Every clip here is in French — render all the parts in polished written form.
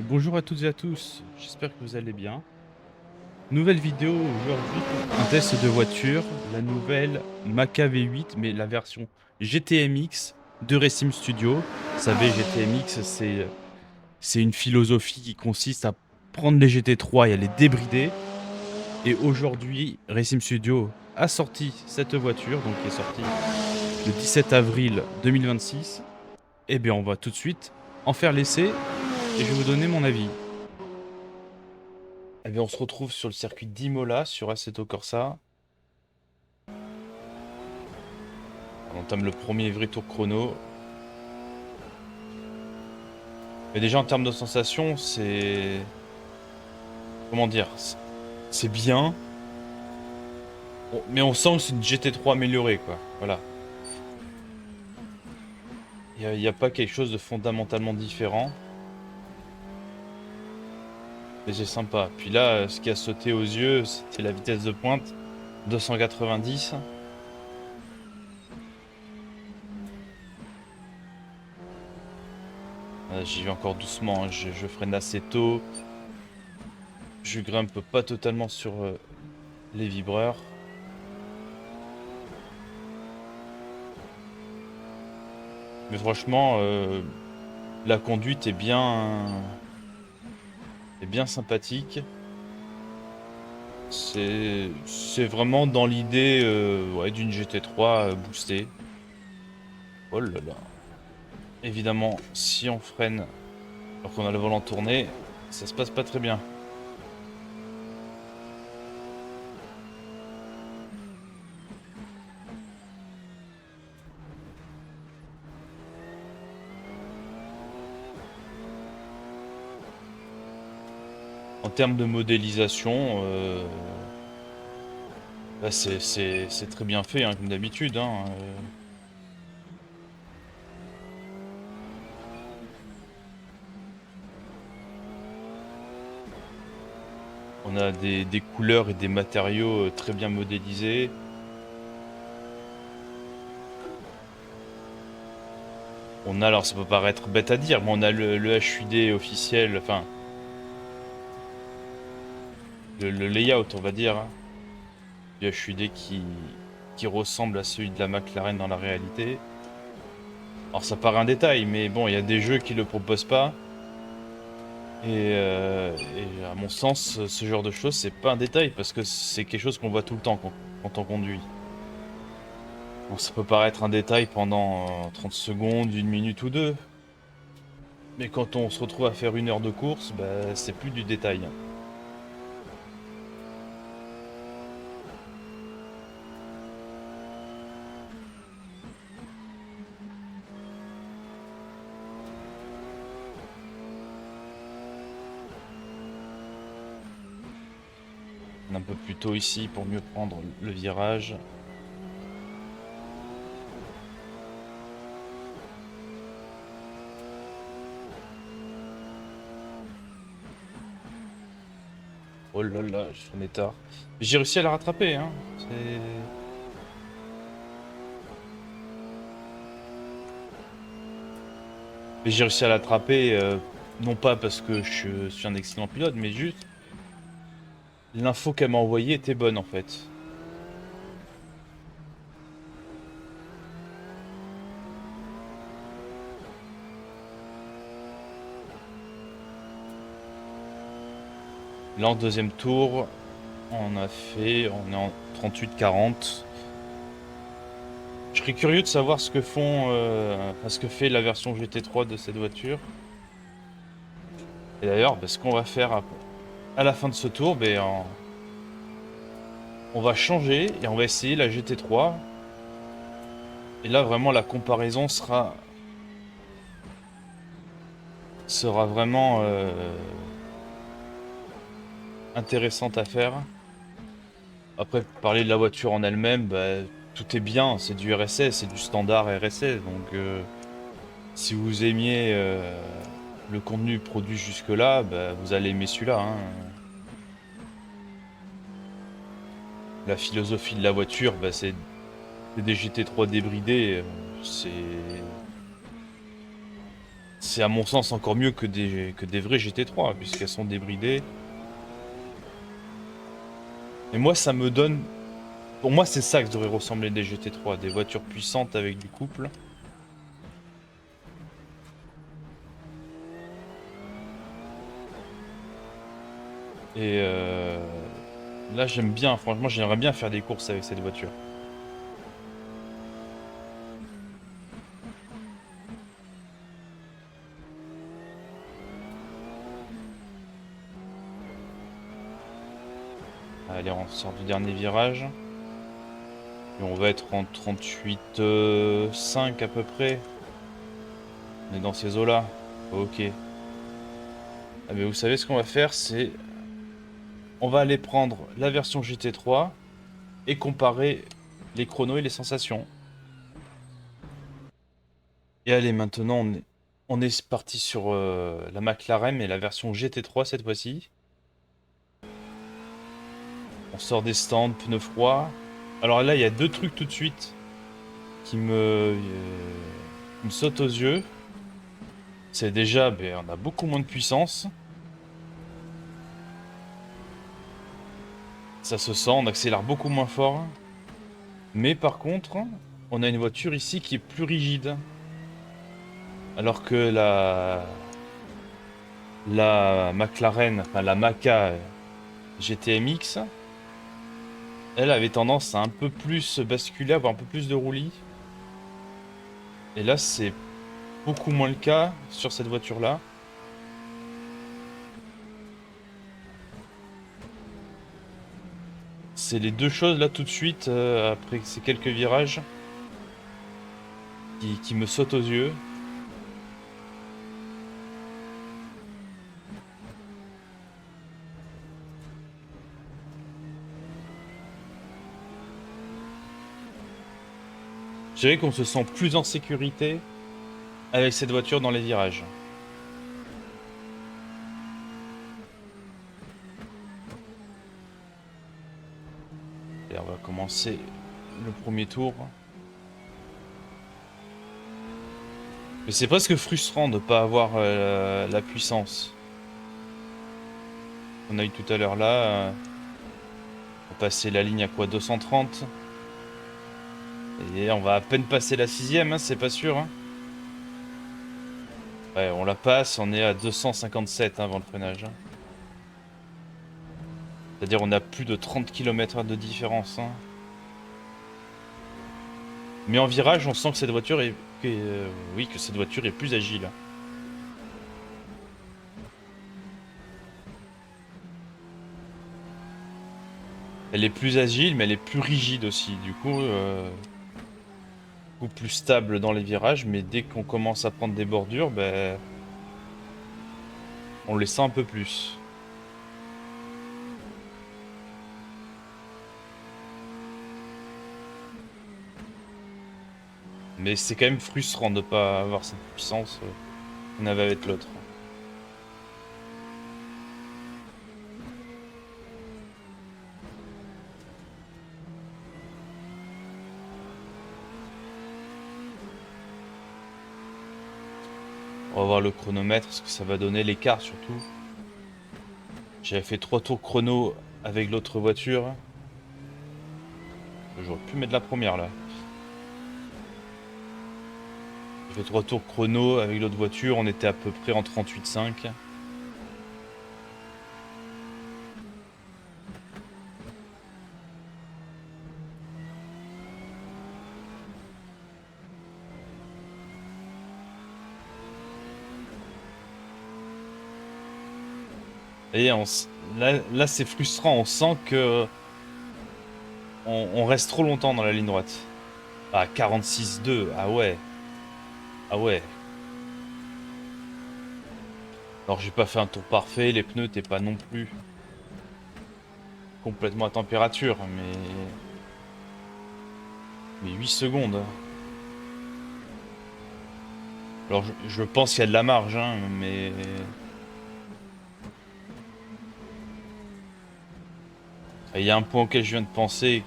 Bonjour à toutes et à tous, j'espère que vous allez bien. Nouvelle vidéo aujourd'hui pour un test de voiture, la nouvelle Maca V8, mais la version GTMX de Racing Studio. Vous savez, GTMX, c'est une philosophie qui consiste à prendre les GT3 et à les débrider. Et aujourd'hui, Racing Studio a sorti cette voiture, donc qui est sortie le 17 avril 2026. Eh bien, on va tout de suite en faire l'essai et je vais vous donner mon avis. Eh bien, on se retrouve sur le circuit d'Imola, sur Assetto Corsa. On entame le premier vrai tour chrono. Mais déjà, en termes de sensations, c'est... Comment dire? C'est bien. Mais on sent que c'est une GT3 améliorée, quoi. Voilà. Il n'y a pas quelque chose de fondamentalement différent. Mais c'est sympa. Puis là, ce qui a sauté aux yeux, c'était la vitesse de pointe. 290. J'y vais encore doucement, hein. Je freine assez tôt. Je grimpe pas totalement sur les vibreurs. Mais franchement, la conduite est bien sympathique. C'est vraiment dans l'idée ouais, d'une GT3 boostée. Oh là là. Évidemment, si on freine alors qu'on a le volant tourné, ça se passe pas très bien. En termes de modélisation, bah, c'est très bien fait, hein, comme d'habitude, hein. On a des couleurs et des matériaux très bien modélisés. On a, alors ça peut paraître bête à dire, mais on a le HUD officiel, enfin le layout on va dire, hein, du HUD qui ressemble à celui de la McLaren dans la réalité. Alors ça paraît un détail, mais bon, il y a des jeux qui le proposent pas. Et à mon sens, ce genre de choses, c'est pas un détail, parce que c'est quelque chose qu'on voit tout le temps quand on conduit. Bon, ça peut paraître un détail pendant 30 secondes, une minute ou deux. Mais quand on se retrouve à faire une heure de course, bah, c'est plus du détail. Un peu plus tôt ici pour mieux prendre le virage. Oh là là, je freinais tard. J'ai réussi à la rattraper, hein. Mais j'ai réussi à l'attraper, non pas parce que je suis un excellent pilote, mais juste l'info qu'elle m'a envoyée était bonne en fait. Là en deuxième tour, on est en 38-40. Je serais curieux de savoir ce que ce que fait la version GT3 de cette voiture. Et d'ailleurs, ce qu'on va faire à la fin de ce tour, on va changer et on va essayer la GT3. Et là, vraiment, la comparaison sera vraiment intéressante à faire. Après, parler de la voiture en elle-même, tout est bien. C'est du RSS, c'est du standard RSS. Donc, si vous aimiez le contenu produit jusque-là, vous allez aimer celui-là, hein. La philosophie de la voiture, c'est des GT3 débridés. C'est C'est à mon sens encore mieux que des vrais GT3, puisqu'elles sont débridées. Et moi, ça me donne... Pour moi, c'est ça que devraient ressembler des GT3, des voitures puissantes avec du couple. Et là, j'aime bien, franchement, j'aimerais bien faire des courses avec cette voiture. Allez, on sort du dernier virage. Et on va être en 38,5 à peu près. On est dans ces eaux-là. Ok. Ah, mais vous savez ce qu'on va faire, c'est... On va aller prendre la version GT3 et comparer les chronos et les sensations. Et allez, maintenant, on est parti sur la McLaren et la version GT3 cette fois-ci. On sort des stands, pneus froids. Alors là, il y a deux trucs tout de suite qui me sautent aux yeux. C'est déjà, ben, on a beaucoup moins de puissance. Ça se sent, on accélère beaucoup moins fort. Mais par contre, on a une voiture ici qui est plus rigide. Alors que la McLaren, enfin la Maca GTMX, elle avait tendance à un peu plus basculer, avoir un peu plus de roulis. Et là, c'est beaucoup moins le cas sur cette voiture-là. C'est les deux choses là tout de suite, après ces quelques virages, qui me sautent aux yeux. Je dirais qu'on se sent plus en sécurité avec cette voiture dans les virages. Et on va commencer le premier tour. Mais c'est presque frustrant de ne pas avoir la puissance qu'on a eu tout à l'heure là. On va passer la ligne à quoi, 230. Et on va à peine passer la 6ème, hein, c'est pas sûr. Hein. Ouais, on la passe, on est à 257 hein, avant le freinage. Hein. C'est-à-dire on a plus de 30 km/h de différence. Hein. Mais en virage, on sent que cette voiture est, oui, que cette voiture est plus agile. Elle est plus agile, mais elle est plus rigide aussi. Du coup, beaucoup plus stable dans les virages. Mais dès qu'on commence à prendre des bordures, ben, on les sent un peu plus. Mais c'est quand même frustrant de ne pas avoir cette puissance qu'on avait avec l'autre. On va voir le chronomètre, ce que ça va donner, l'écart surtout. J'avais fait 3 tours chrono avec l'autre voiture. J'aurais pu mettre la première là. J'ai fait 3 tours chrono avec l'autre voiture, on était à peu près en 38,5. Et là c'est frustrant, on sent que on reste trop longtemps dans la ligne droite. Ah, 46,2, ah ouais. Ah ouais. Alors j'ai pas fait un tour parfait, les pneus t'es pas non plus complètement à température, mais 8 secondes. Alors je pense qu'il y a de la marge, hein, mais... Il y a un point auquel je viens de penser et que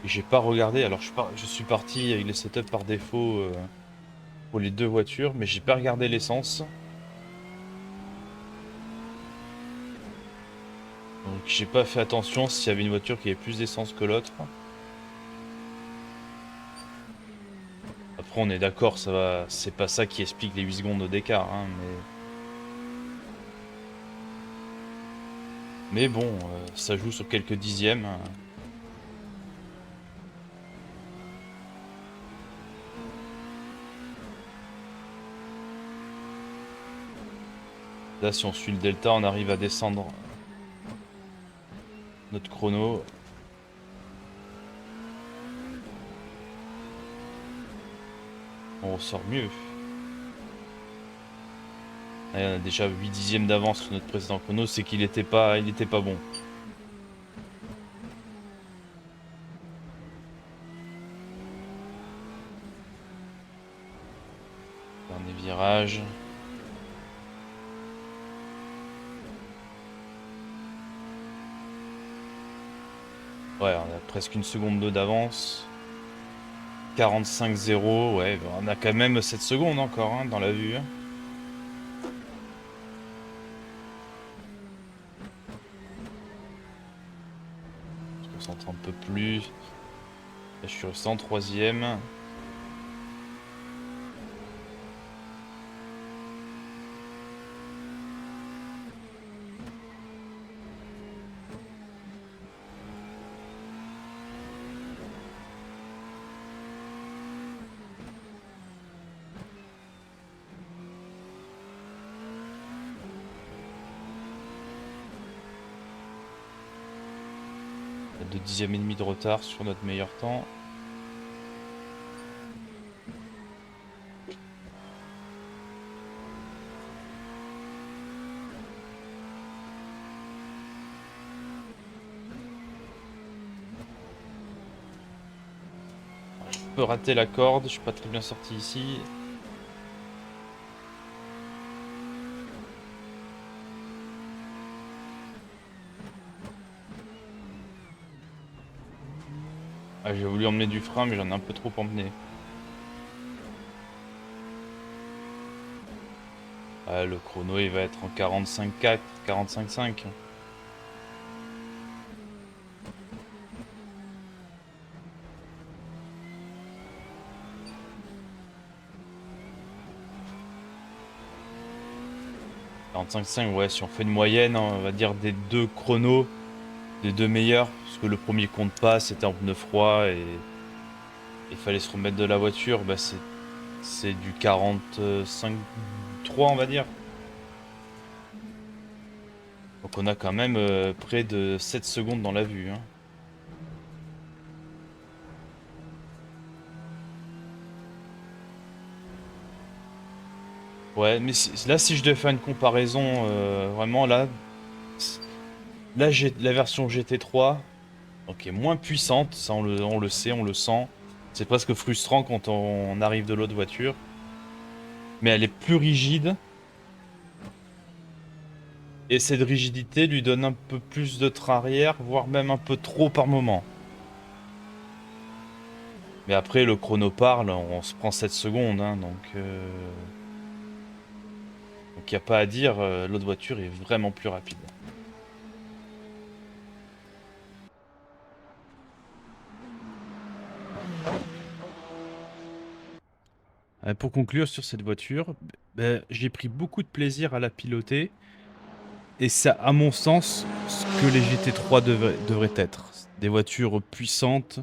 j'ai pas regardé. Alors je suis parti avec les setups par défaut pour les deux voitures, mais j'ai pas regardé l'essence. Donc j'ai pas fait attention s'il y avait une voiture qui avait plus d'essence que l'autre. Après on est d'accord, ça va, c'est pas ça qui explique les 8 secondes d'écart, hein, mais bon, ça joue sur quelques dixièmes. Là, si on suit le delta, on arrive à descendre notre chrono. On ressort mieux. Et on a déjà 8 dixièmes d'avance sur notre précédent chrono, c'est qu'il était pas bon. Dernier virage. Ouais, on a presque une seconde d'avance. 45-0, ouais, bah, on a quand même 7 secondes encore hein, dans la vue. Je me concentre un peu plus. Là, je suis resté en troisième. De dixième et demi de retard sur notre meilleur temps. Je peux rater la corde, je suis pas très bien sorti ici. Ah, j'ai voulu emmener du frein, mais j'en ai un peu trop emmené. Ah, le chrono, il va être en 45-4, 45-5. Ouais, si on fait une moyenne, hein, on va dire des deux chronos, des deux meilleurs, parce que le premier compte pas, c'était en pneu froid et il fallait se remettre de la voiture, bah c'est du 45-3 on va dire. Donc on a quand même près de 7 secondes dans la vue. Hein. Ouais, mais là si je devais faire une comparaison, vraiment là j'ai la version GT3, donc est moins puissante, ça on le sait, on le sent. C'est presque frustrant quand on arrive de l'autre voiture. Mais elle est plus rigide. Et cette rigidité lui donne un peu plus de train arrière, voire même un peu trop par moment. Mais après, le chrono parle, on se prend 7 secondes, hein, donc il n'y a pas à dire, l'autre voiture est vraiment plus rapide. Pour conclure sur cette voiture, j'ai pris beaucoup de plaisir à la piloter. Et c'est à mon sens ce que les GT3 devraient être. Des voitures puissantes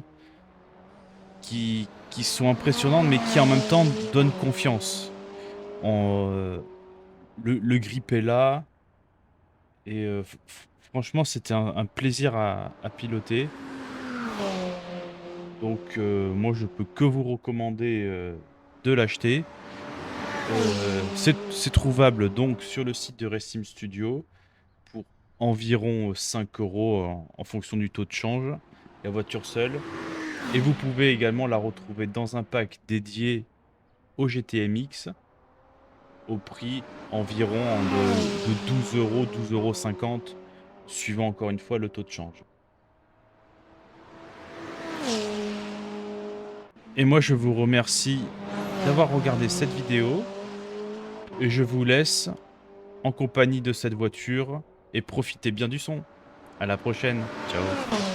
qui sont impressionnantes mais qui en même temps donnent confiance. Le grip est là et franchement c'était un plaisir à piloter. Donc moi je peux que vous recommander de l'acheter. C'est trouvable donc sur le site de Racing Studio pour environ 5 euros en fonction du taux de change, la voiture seule. Et vous pouvez également la retrouver dans un pack dédié au GTMX au prix environ de 12 euros, 12,50 €, suivant encore une fois le taux de change. Et moi je vous remercie d'avoir regardé cette vidéo. Et je vous laisse en compagnie de cette voiture et profitez bien du son. À la prochaine. Ciao.